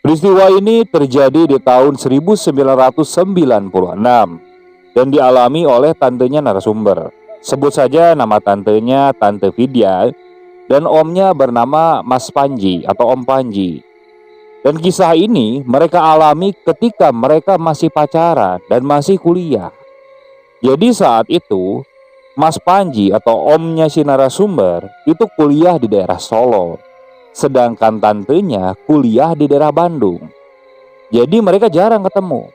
Peristiwa ini terjadi di tahun 1996 dan dialami oleh tantenya narasumber. Sebut saja nama tantenya Tante Vidya dan omnya bernama Mas Panji atau Om Panji. Dan kisah ini mereka alami ketika mereka masih pacaran dan masih kuliah. Jadi saat itu Mas Panji atau omnya si narasumber itu kuliah di daerah Solo, sedangkan tantenya kuliah di daerah Bandung. Jadi mereka jarang ketemu.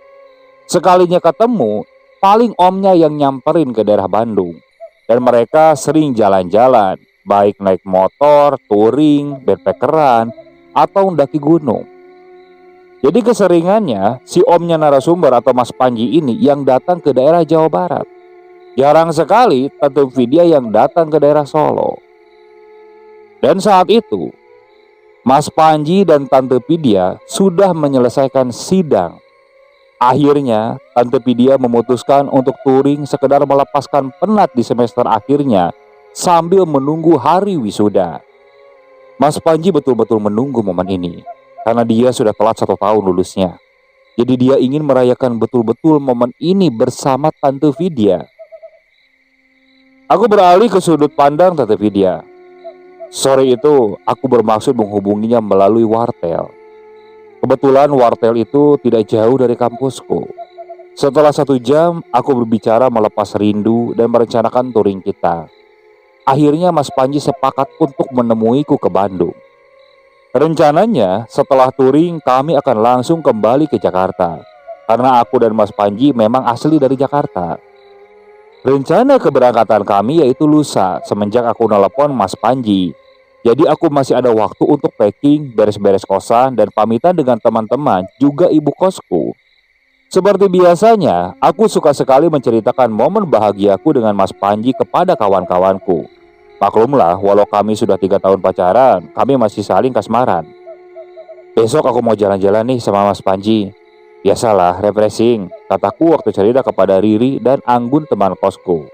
Sekalinya ketemu, paling omnya yang nyamperin ke daerah Bandung. Dan mereka sering jalan-jalan, baik naik motor, touring, backpackeran, atau mendaki gunung. Jadi keseringannya si omnya narasumber atau Mas Panji ini yang datang ke daerah Jawa Barat. Jarang sekali Tante Vidya yang datang ke daerah Solo. Dan saat itu Mas Panji dan Tante Vidya sudah menyelesaikan sidang. Akhirnya Tante Vidya memutuskan untuk touring sekedar melepaskan penat di semester akhirnya sambil menunggu hari wisuda. Mas Panji betul-betul menunggu momen ini karena dia sudah telat 1 tahun lulusnya. Jadi dia ingin merayakan betul-betul momen ini bersama Tante Vidya. Aku beralih ke sudut pandang Tante Vidya. Sore itu aku bermaksud menghubunginya melalui wartel. Kebetulan wartel itu tidak jauh dari kampusku. Setelah 1 jam aku berbicara melepas rindu dan merencanakan touring kita. Akhirnya Mas Panji sepakat untuk menemuiku ke Bandung. Rencananya setelah touring kami akan langsung kembali ke Jakarta karena aku dan Mas Panji memang asli dari Jakarta. Rencana keberangkatan kami yaitu lusa semenjak aku nelpon Mas Panji. Jadi aku masih ada waktu untuk packing, beres-beres kosan, dan pamitan dengan teman-teman juga ibu kosku. Seperti biasanya, aku suka sekali menceritakan momen bahagiaku dengan Mas Panji kepada kawan-kawanku. Maklumlah, walau kami sudah 3 tahun pacaran, kami masih saling kasmaran. Besok aku mau jalan-jalan nih sama Mas Panji. Biasalah, refreshing, kataku waktu cerita kepada Riri dan Anggun teman kosku.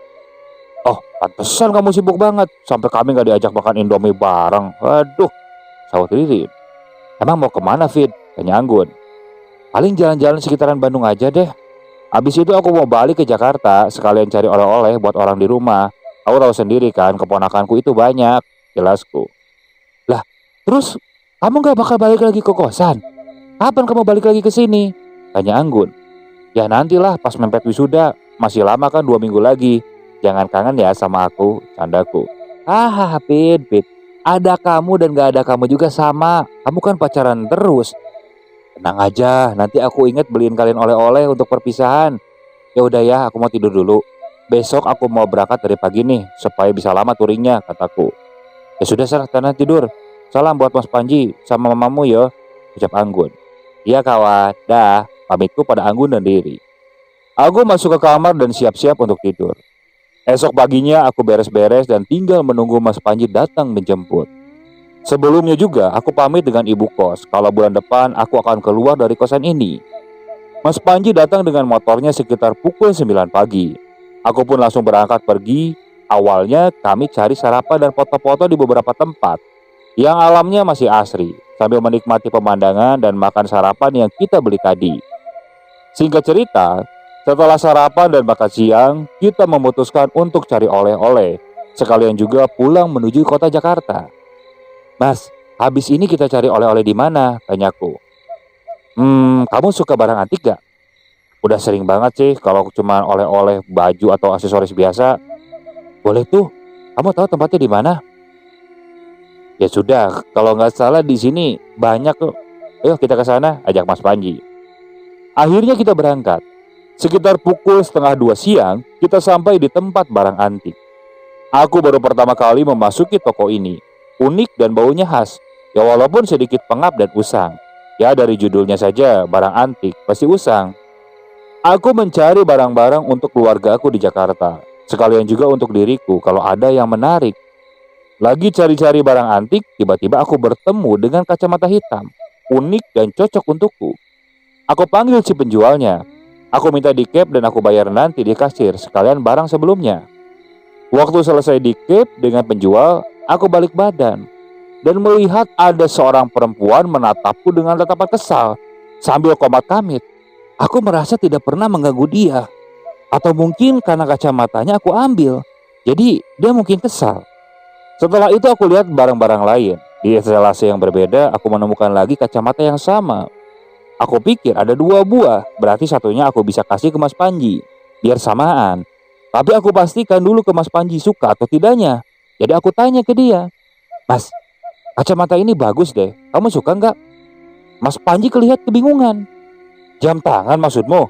Oh, pantesan kamu sibuk banget, sampai kami gak diajak makan Indomie bareng. Aduh, sahut Riri. Emang mau kemana, Vid? Tanya Anggun. Paling jalan-jalan sekitaran Bandung aja deh. Abis itu aku mau balik ke Jakarta, sekalian cari oleh-oleh buat orang di rumah. Aku tahu sendiri kan, keponakanku itu banyak, jelasku. Lah, terus kamu gak bakal balik lagi ke kosan? Kapan kamu balik lagi ke sini? Tanya Anggun. Ya nantilah pas mepet wisuda, masih lama kan 2 minggu lagi. Jangan kangen ya sama aku, candaku. Pit, ada kamu dan gak ada kamu juga sama. Kamu kan pacaran terus. Tenang aja, nanti aku inget beliin kalian oleh-oleh untuk perpisahan. Ya udah ya, aku mau tidur dulu. Besok aku mau berangkat dari pagi nih, supaya bisa lama touringnya, kataku. Ya sudah sana tidur. Salam buat Mas Panji sama mamamu ya, ucap Anggun. Iya kawan, dah, pamitku pada Anggun dan Riri. Aku masuk ke kamar dan siap-siap untuk tidur. Esok paginya aku beres-beres dan tinggal menunggu Mas Panji datang menjemput. Sebelumnya juga aku pamit dengan ibu kos kalau bulan depan aku akan keluar dari kosan ini. Mas Panji datang dengan motornya sekitar pukul 9 pagi. Aku pun langsung berangkat pergi. Awalnya kami cari sarapan dan foto-foto di beberapa tempat yang alamnya masih asri, sambil menikmati pemandangan dan makan sarapan yang kita beli tadi. Singkat cerita, setelah sarapan dan makan siang, kita memutuskan untuk cari oleh-oleh, sekalian juga pulang menuju kota Jakarta. Mas, habis ini kita cari oleh-oleh di mana? Tanyaku. Kamu suka barang antik gak? Udah sering banget sih kalau cuma oleh-oleh baju atau aksesoris biasa. Boleh tuh, kamu tahu tempatnya di mana? Ya sudah, kalau nggak salah di sini banyak tuh. Ayo kita ke sana, ajak Mas Panji. Akhirnya kita berangkat. Sekitar pukul 1:30 siang, kita sampai di tempat barang antik. Aku baru pertama kali memasuki toko ini. Unik dan baunya khas. Ya walaupun sedikit pengap dan usang. Ya dari judulnya saja, barang antik, pasti usang. Aku mencari barang-barang untuk keluargaku di Jakarta. Sekalian juga untuk diriku kalau ada yang menarik. Lagi cari-cari barang antik, tiba-tiba aku bertemu dengan kacamata hitam. Unik dan cocok untukku. Aku panggil si penjualnya. Aku minta di cap dan aku bayar nanti di kasir sekalian barang sebelumnya. Waktu selesai di cap dengan penjual, aku balik badan. dan melihat ada seorang perempuan menatapku dengan tatapan kesal sambil komat kamit. Aku merasa tidak pernah mengganggu dia. Atau mungkin karena kacamatanya aku ambil, jadi dia mungkin kesal. Setelah itu aku lihat barang-barang lain. Di etalase yang berbeda aku menemukan lagi kacamata yang sama. Aku pikir ada 2 buah, berarti satunya aku bisa kasih ke Mas Panji, biar samaan. Tapi aku pastikan dulu ke Mas Panji suka atau tidaknya. Jadi aku tanya ke dia, "Mas, kacamata ini bagus deh, kamu suka nggak?" Mas Panji kelihatan kebingungan. "Jam tangan maksudmu?"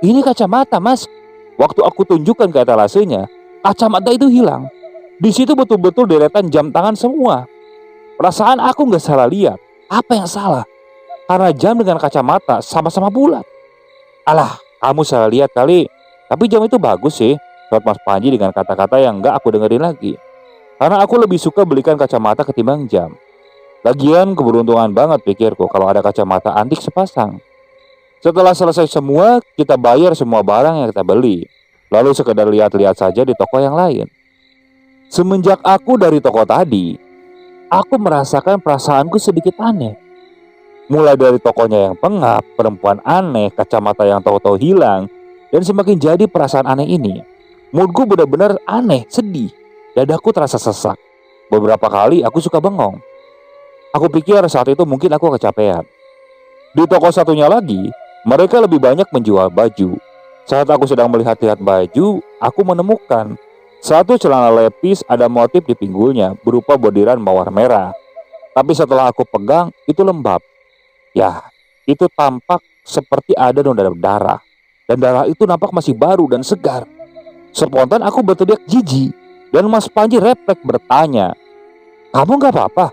"Ini kacamata, Mas." Waktu aku tunjukkan ke etalasenya, kacamata itu hilang. Di situ betul-betul deretan jam tangan semua. Perasaan aku nggak salah lihat. Apa yang salah? Karena jam dengan kacamata sama-sama bulat. "Alah, kamu salah lihat kali. Tapi jam itu bagus sih," jawab Mas Panji dengan kata-kata yang nggak aku dengerin lagi. Karena aku lebih suka belikan kacamata ketimbang jam. Lagian keberuntungan banget pikirku kalau ada kacamata antik sepasang. Setelah selesai semua, kita bayar semua barang yang kita beli. Lalu sekedar lihat-lihat saja di toko yang lain. Semenjak aku dari toko tadi, aku merasakan perasaanku sedikit aneh. Mulai dari tokonya yang pengap, perempuan aneh, kacamata yang tahu-tahu hilang, dan semakin jadi perasaan aneh ini. Moodku benar-benar aneh, sedih. Dadaku terasa sesak. Beberapa kali aku suka bengong. Aku pikir saat itu mungkin aku kecapean. Di toko satunya lagi, mereka lebih banyak menjual baju. Saat aku sedang melihat-lihat baju, aku menemukan satu celana lepis ada motif di pinggulnya berupa bordiran mawar merah. Tapi setelah aku pegang, itu lembab. Ya, itu tampak seperti ada noda darah. Dan darah itu nampak masih baru dan segar. Spontan aku berteriak jijik. Dan Mas Panji refleks bertanya, "Kamu gak apa-apa?"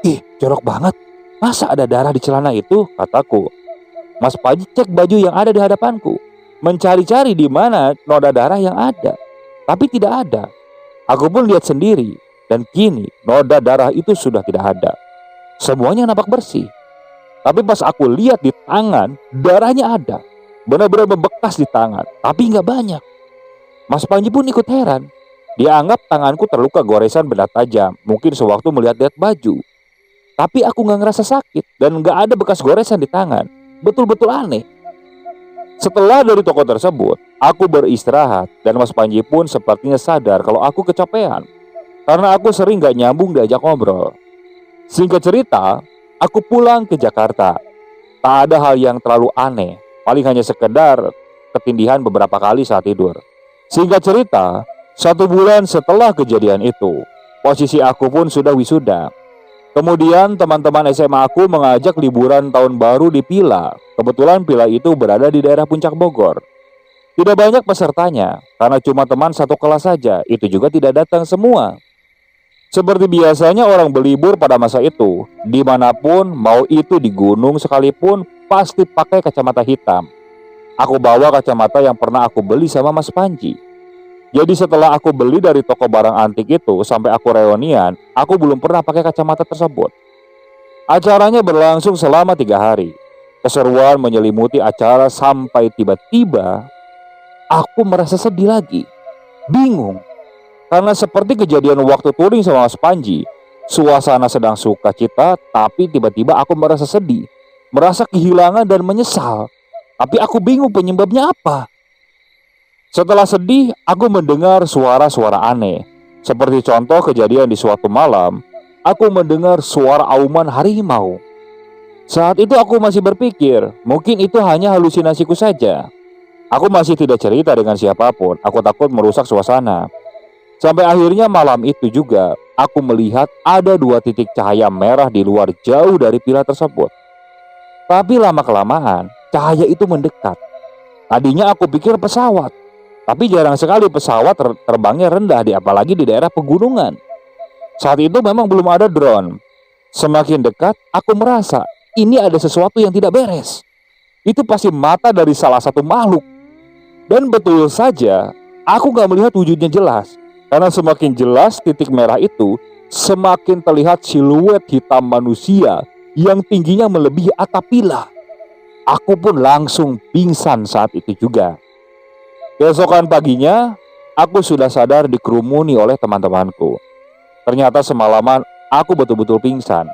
"Ih, jorok banget. Masa ada darah di celana itu?" kataku. Mas Panji cek baju yang ada di hadapanku, mencari-cari di mana noda darah yang ada. Tapi tidak ada. Aku pun lihat sendiri. Dan kini noda darah itu sudah tidak ada. Semuanya nampak bersih. Tapi pas aku lihat di tangan, darahnya ada. Benar-benar membekas di tangan, tapi nggak banyak. Mas Panji pun ikut heran. Dia anggap tanganku terluka goresan benda tajam, mungkin sewaktu melihat-lihat baju. Tapi aku nggak ngerasa sakit dan nggak ada bekas goresan di tangan. Betul-betul aneh. Setelah dari toko tersebut, aku beristirahat dan Mas Panji pun sepertinya sadar kalau aku kecapean. Karena aku sering nggak nyambung diajak ngobrol. Singkat cerita, aku pulang ke Jakarta. Tak ada hal yang terlalu aneh, paling hanya sekedar ketindihan beberapa kali saat tidur. Singkat cerita, 1 bulan setelah kejadian itu, posisi aku pun sudah wisuda. Kemudian teman-teman SMA aku mengajak liburan tahun baru di Pila. Kebetulan Pila itu berada di daerah Puncak Bogor. Tidak banyak pesertanya, karena cuma teman satu kelas saja, itu juga tidak datang semua. Seperti biasanya orang berlibur pada masa itu, dimanapun, mau itu di gunung sekalipun, pasti pakai kacamata hitam. Aku bawa kacamata yang pernah aku beli sama Mas Panji. Jadi setelah aku beli dari toko barang antik itu sampai aku reunian, aku belum pernah pakai kacamata tersebut. Acaranya berlangsung selama 3 hari. Keseruan menyelimuti acara sampai tiba-tiba aku merasa sedih lagi, bingung. Karena seperti kejadian waktu touring sama Mas Panji, suasana sedang sukacita, tapi tiba-tiba aku merasa sedih, merasa kehilangan dan menyesal. Tapi aku bingung penyebabnya apa. Setelah sedih, aku mendengar suara-suara aneh. Seperti contoh kejadian di suatu malam, aku mendengar suara auman harimau. Saat itu aku masih berpikir, mungkin itu hanya halusinasiku saja. Aku masih tidak cerita dengan siapapun, aku takut merusak suasana. Sampai akhirnya malam itu juga, aku melihat ada 2 titik cahaya merah di luar jauh dari pila tersebut. Tapi lama-kelamaan, cahaya itu mendekat. Tadinya aku pikir pesawat. Tapi jarang sekali pesawat terbangnya rendah, apalagi di daerah pegunungan. Saat itu memang belum ada drone. Semakin dekat, aku merasa ini ada sesuatu yang tidak beres. Itu pasti mata dari salah satu makhluk. Dan betul saja, aku gak melihat wujudnya jelas. Karena semakin jelas titik merah itu, semakin terlihat siluet hitam manusia yang tingginya melebihi atap pila. Aku pun langsung pingsan saat itu juga. Keesokan paginya, aku sudah sadar dikerumuni oleh teman-temanku. Ternyata semalaman aku betul-betul pingsan.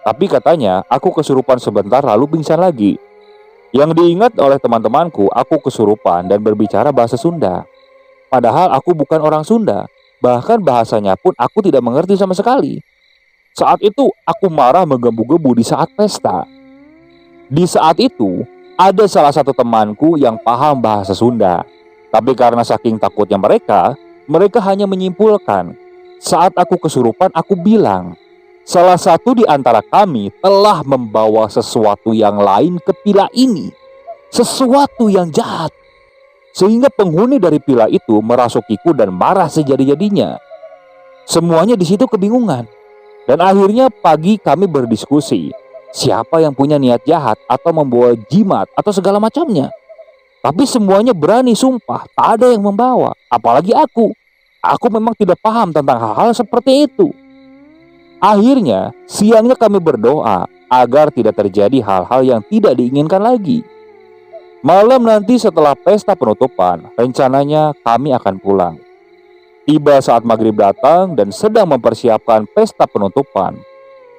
Tapi katanya aku kesurupan sebentar lalu pingsan lagi. Yang diingat oleh teman-temanku, aku kesurupan dan berbicara bahasa Sunda. Padahal aku bukan orang Sunda. Bahkan bahasanya pun aku tidak mengerti sama sekali. Saat itu aku marah menggebu-gebu di saat pesta. Di saat itu ada salah satu temanku yang paham bahasa Sunda. Tapi karena saking takutnya mereka hanya menyimpulkan. Saat aku kesurupan aku bilang, salah satu di antara kami telah membawa sesuatu yang lain ke pila ini. Sesuatu yang jahat. Sehingga penghuni dari pila itu merasukiku dan marah sejadi-jadinya. Semuanya di situ kebingungan. Dan akhirnya pagi kami berdiskusi. Siapa yang punya niat jahat atau membawa jimat atau segala macamnya. Tapi semuanya berani sumpah, tak ada yang membawa. Apalagi aku. Aku memang tidak paham tentang hal-hal seperti itu. Akhirnya siangnya kami berdoa agar tidak terjadi hal-hal yang tidak diinginkan lagi. Malam nanti setelah pesta penutupan, rencananya kami akan pulang. Tiba saat maghrib datang dan sedang mempersiapkan pesta penutupan,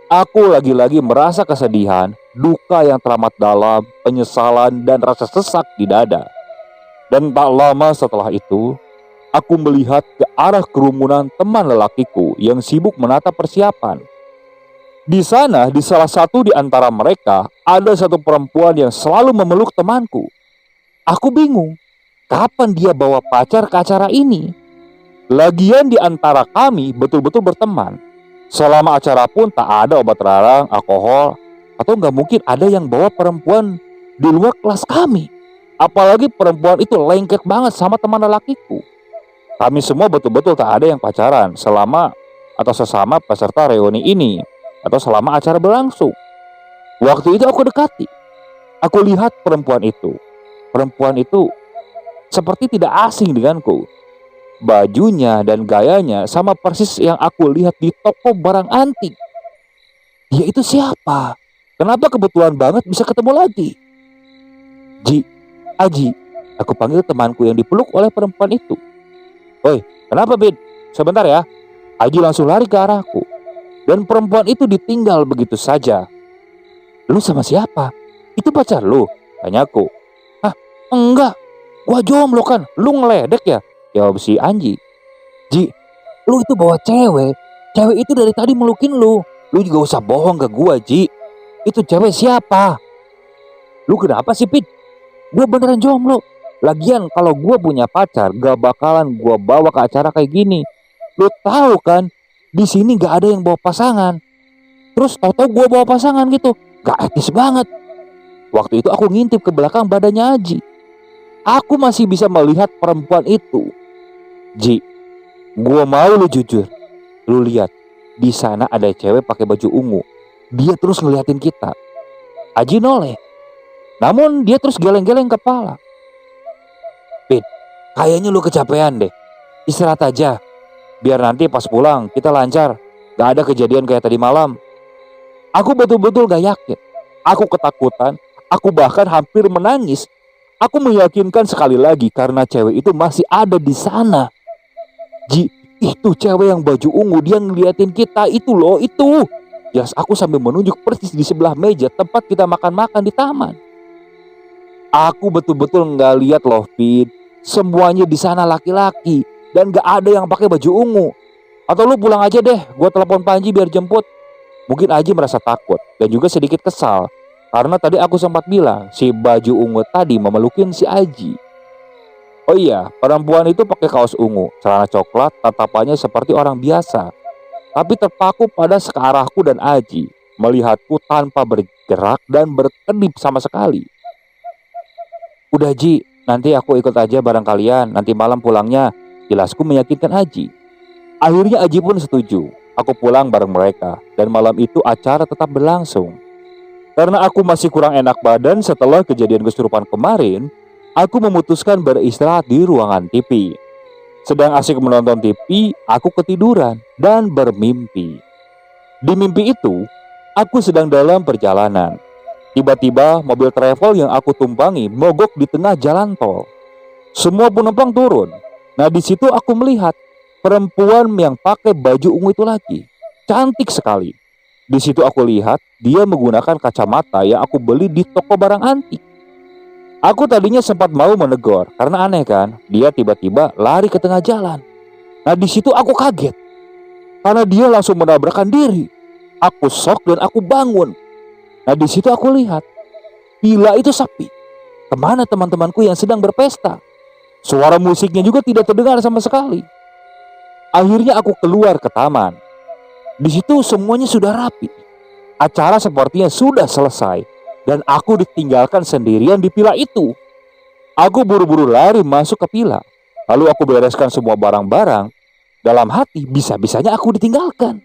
aku lagi-lagi merasa kesedihan, duka yang teramat dalam, penyesalan dan rasa sesak di dada. Dan tak lama setelah itu, aku melihat ke arah kerumunan teman lelakiku yang sibuk menata persiapan. Di sana, di salah satu di antara mereka, ada satu perempuan yang selalu memeluk temanku. Aku bingung, kapan dia bawa pacar ke acara ini? Lagian di antara kami betul-betul berteman. Selama acara pun tak ada obat terlarang, alkohol, atau nggak mungkin ada yang bawa perempuan di luar kelas kami. Apalagi perempuan itu lengket banget sama teman lelakiku. Kami semua betul-betul tak ada yang pacaran selama atau sesama peserta reuni ini atau selama acara berlangsung. Waktu itu aku dekati. Aku lihat perempuan itu. Perempuan itu seperti tidak asing denganku. Bajunya dan gayanya sama persis yang aku lihat di toko barang antik. Dia itu siapa? Kenapa kebetulan banget bisa ketemu lagi? Aji, aku panggil temanku yang dipeluk oleh perempuan itu. Woi, kenapa Bin? Sebentar ya. Aji langsung lari ke arahku. Dan perempuan itu ditinggal begitu saja. Lu sama siapa? Itu pacar lu? Tanyaku. Hah? Enggak. Gua jomblo kan. Lu ngeledek ya? Jawab si Anji. Ji, lu itu bawa cewek. Cewek itu dari tadi melukin lu. Lu juga usah bohong ke gua, Ji. Itu cewek siapa? Lu kenapa sih, Pit? Gua beneran jomblo. Lagian kalau gua punya pacar, gak bakalan gua bawa ke acara kayak gini. Lu tahu kan, di sini gak ada yang bawa pasangan. Terus tau-tau gua bawa pasangan gitu. Gak etis banget. Waktu itu aku ngintip ke belakang badannya Aji. Aku masih bisa melihat perempuan itu. Ji, gua mau lu jujur. Lu lihat, di sana ada cewek pakai baju ungu. Dia terus ngeliatin kita. Aji noleh. Namun dia terus geleng-geleng kepala. Pit, kayaknya lu kecapean deh. Istirahat aja. Biar nanti pas pulang kita lancar. Gak ada kejadian kayak tadi malam. Aku betul-betul gak yakin. Aku ketakutan. Aku bahkan hampir menangis. Aku meyakinkan sekali lagi karena cewek itu masih ada di sana. Ji, itu cewek yang baju ungu, dia ngeliatin kita itu loh, itu. Jelas aku sambil menunjuk persis di sebelah meja tempat kita makan-makan di taman. Aku betul-betul nggak lihat loh, Fit. Semuanya di sana laki-laki dan nggak ada yang pakai baju ungu. Atau lu pulang aja deh, gua telepon Panji biar jemput. Mungkin Aji merasa takut dan juga sedikit kesal karena tadi aku sempat bilang si baju ungu tadi memelukin si Aji. Oh iya, perempuan itu pakai kaos ungu, celana coklat, tatapannya seperti orang biasa. Tapi terpaku pada searahku dan Aji, melihatku tanpa bergerak dan berkedip sama sekali. Udah Ji, nanti aku ikut aja bareng kalian, nanti malam pulangnya. Jelasku meyakinkan Aji. Akhirnya Aji pun setuju. Aku pulang bareng mereka, dan malam itu acara tetap berlangsung. Karena aku masih kurang enak badan setelah kejadian kesurupan kemarin, aku memutuskan beristirahat di ruangan TV. Sedang asik menonton TV, aku ketiduran dan bermimpi. Di mimpi itu, aku sedang dalam perjalanan. Tiba-tiba mobil travel yang aku tumpangi mogok di tengah jalan tol. Semua penumpang turun. Nah di situ aku melihat perempuan yang pakai baju ungu itu lagi. cantik sekali. Di situ aku lihat dia menggunakan kacamata yang aku beli di toko barang antik. Aku tadinya sempat mau menegur karena aneh kan, dia tiba-tiba lari ke tengah jalan. Nah di situ aku kaget karena dia langsung menabrakkan diri. Aku shock dan aku bangun. Nah di situ aku lihat villa itu sepi. Kemana teman-temanku yang sedang berpesta? Suara musiknya juga tidak terdengar sama sekali. Akhirnya aku keluar ke taman. Di situ semuanya sudah rapi. Acara sepertinya sudah selesai dan aku ditinggalkan sendirian di villa itu. Aku buru-buru lari masuk ke villa. Lalu aku bereskan semua barang-barang. Dalam hati bisa-bisanya aku ditinggalkan.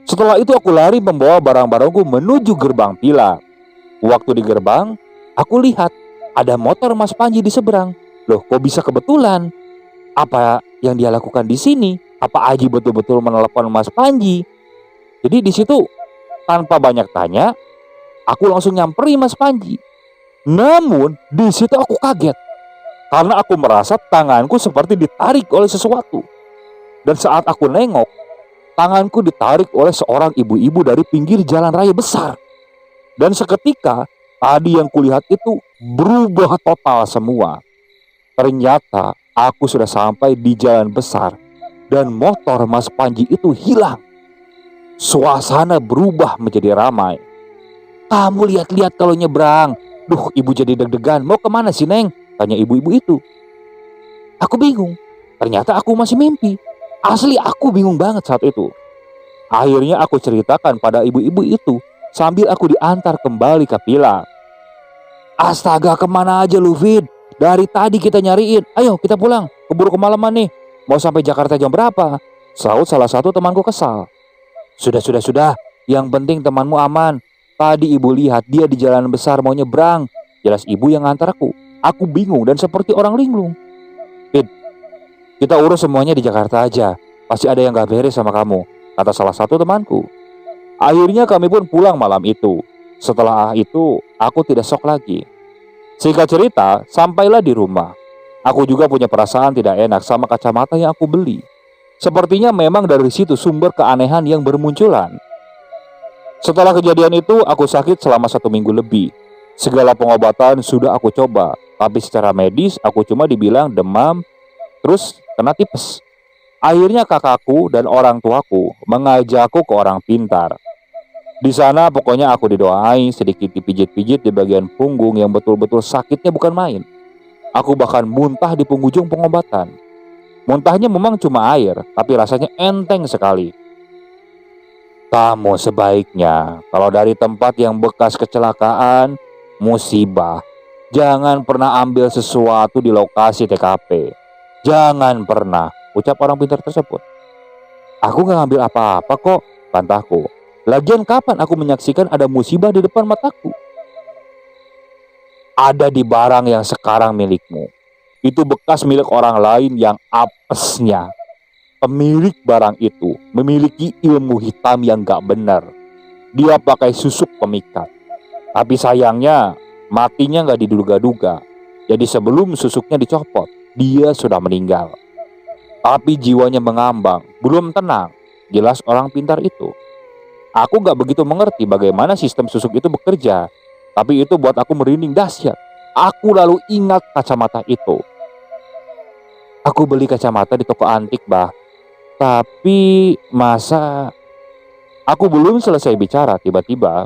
Setelah itu aku lari membawa barang-barangku menuju gerbang villa. Waktu di gerbang, aku lihat ada motor Mas Panji di seberang. Loh, kok bisa kebetulan? Apa yang dia lakukan di sini? Apa Aji betul-betul menelepon Mas Panji? Jadi di situ tanpa banyak tanya, aku langsung nyamperin Mas Panji. Namun di situ aku kaget karena aku merasa tanganku seperti ditarik oleh sesuatu. Dan saat aku nengok, tanganku ditarik oleh seorang ibu-ibu dari pinggir jalan raya besar. Dan seketika tadi yang kulihat itu berubah total semua. Ternyata aku sudah sampai di jalan besar dan motor Mas Panji itu hilang. Suasana berubah menjadi ramai. Kamu lihat-lihat kalau nyebrang. Duh, ibu jadi deg-degan. Mau kemana sih Neng? Tanya ibu-ibu itu. Aku bingung. Ternyata aku masih mimpi. Asli aku bingung banget saat itu. Akhirnya aku ceritakan pada ibu-ibu itu sambil aku diantar kembali ke villa. Astaga, kemana aja lu Vid? Dari tadi kita nyariin. Ayo kita pulang, keburu kemalaman nih. Mau sampai Jakarta jam berapa? Saud salah satu temanku kesal. Sudah. Yang penting temanmu aman. Tadi ibu lihat dia di jalan besar mau nyebrang. Jelas ibu yang ngantar aku. Aku bingung dan seperti orang linglung. Vid, kita urus semuanya di Jakarta aja. Pasti ada yang gak beres sama kamu, kata salah satu temanku. Akhirnya kami pun pulang malam itu. Setelah itu aku tidak shock lagi. Singkat cerita, sampailah di rumah. Aku juga punya perasaan tidak enak sama kacamata yang aku beli. Sepertinya memang dari situ sumber keanehan yang bermunculan. Setelah kejadian itu, aku sakit selama 1 minggu lebih. Segala pengobatan sudah aku coba, tapi secara medis aku cuma dibilang demam, terus kena tipes. Akhirnya kakakku dan orang tuaku mengajakku ke orang pintar. Di sana pokoknya aku didoain, sedikit dipijit-pijit di bagian punggung yang betul-betul sakitnya bukan main. Aku bahkan muntah di penghujung pengobatan. Muntahnya memang cuma air, tapi rasanya enteng sekali. Kamu sebaiknya kalau dari tempat yang bekas kecelakaan, musibah, jangan pernah ambil sesuatu di lokasi TKP. Jangan pernah, ucap orang pintar tersebut. Aku gak ngambil apa-apa kok, bantahku. Lagian kapan aku menyaksikan ada musibah di depan mataku? Ada di barang yang sekarang milikmu. Itu bekas milik orang lain yang apesnya. Pemilik barang itu memiliki ilmu hitam yang gak benar. Dia pakai susuk pemikat. Tapi sayangnya matinya gak diduga-duga. Jadi sebelum susuknya dicopot, dia sudah meninggal. Tapi jiwanya mengambang, belum tenang. Jelas orang pintar itu. Aku gak begitu mengerti bagaimana sistem susuk itu bekerja. Tapi itu buat aku merinding dahsyat. Aku lalu ingat kacamata itu. Aku beli kacamata di toko antik, bah. Tapi masa... Aku belum selesai bicara, tiba-tiba,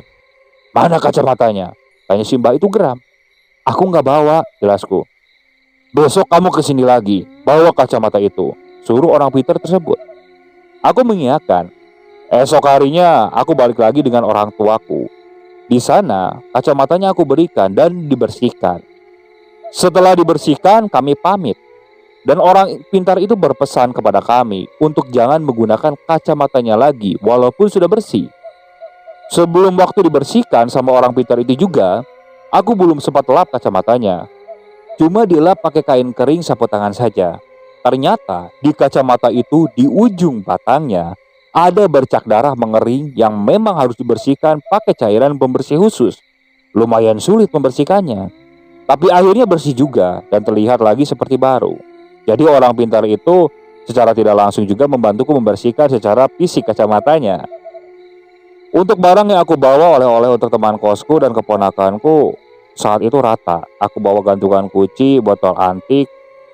mana kacamatanya? Tanya si mbak itu geram. Aku gak bawa, jelasku. Besok kamu kesini lagi, bawa kacamata itu, suruh orang pintar tersebut. Aku mengiyakan. Esok harinya aku balik lagi dengan orang tuaku. Di sana kacamatanya aku berikan dan dibersihkan. Setelah dibersihkan kami pamit. Dan orang pintar itu berpesan kepada kami untuk jangan menggunakan kacamatanya lagi walaupun sudah bersih. Sebelum waktu dibersihkan sama orang pintar itu juga, aku belum sempat lap kacamatanya. Cuma dilap pakai kain kering sapu tangan saja. Ternyata di kacamata itu di ujung batangnya ada bercak darah mengering yang memang harus dibersihkan pakai cairan pembersih khusus. Lumayan sulit membersihkannya. Tapi akhirnya bersih juga dan terlihat lagi seperti baru. Jadi orang pintar itu secara tidak langsung juga membantuku membersihkan secara fisik kacamatanya. Untuk barang yang aku bawa oleh-oleh untuk teman kosku dan keponakanku saat itu rata. Aku bawa gantungan kunci, botol antik.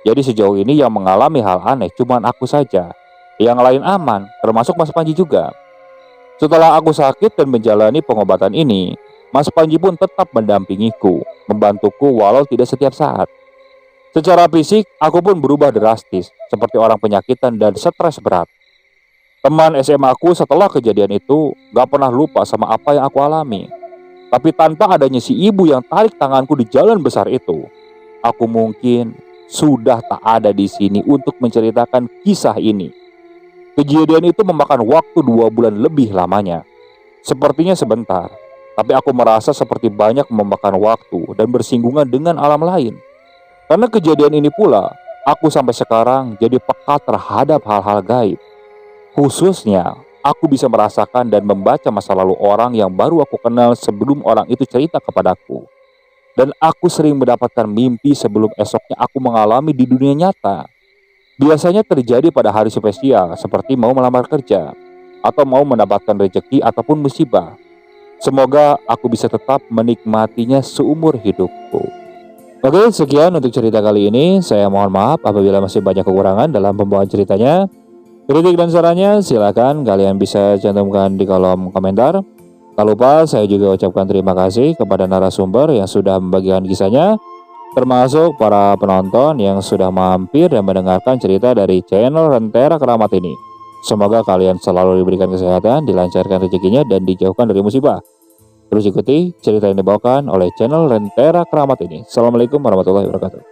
Jadi sejauh ini yang mengalami hal aneh cuman aku saja. Yang lain aman, termasuk Mas Panji juga. Setelah aku sakit dan menjalani pengobatan ini, Mas Panji pun tetap mendampingiku, membantuku walau tidak setiap saat. Secara fisik, aku pun berubah drastis, seperti orang penyakitan dan stres berat. Teman SMA aku setelah kejadian itu gak pernah lupa sama apa yang aku alami. Tapi tanpa adanya si ibu yang tarik tanganku di jalan besar itu, aku mungkin sudah tak ada di sini untuk menceritakan kisah ini. Kejadian itu memakan waktu 2 bulan lebih lamanya. Sepertinya sebentar, tapi aku merasa seperti banyak memakan waktu dan bersinggungan dengan alam lain. Karena kejadian ini pula, aku sampai sekarang jadi peka terhadap hal-hal gaib. Khususnya, aku bisa merasakan dan membaca masa lalu orang yang baru aku kenal sebelum orang itu cerita kepadaku. Dan aku sering mendapatkan mimpi sebelum esoknya aku mengalami di dunia nyata. Biasanya terjadi pada hari spesial seperti mau melamar kerja, atau mau mendapatkan rezeki ataupun musibah. Semoga aku bisa tetap menikmatinya seumur hidupku. Oke, sekian untuk cerita kali ini. Saya mohon maaf apabila masih banyak kekurangan dalam pembawaan ceritanya. Kritik dan sarannya silakan kalian bisa cantumkan di kolom komentar. Tak lupa saya juga ucapkan terima kasih kepada narasumber yang sudah membagikan kisahnya, termasuk para penonton yang sudah mampir dan mendengarkan cerita dari channel Lentera Keramat ini. Semoga kalian selalu diberikan kesehatan, dilancarkan rezekinya, dan dijauhkan dari musibah. Terus ikuti cerita yang dibawakan oleh channel Lentera Keramat ini. Assalamualaikum warahmatullahi wabarakatuh.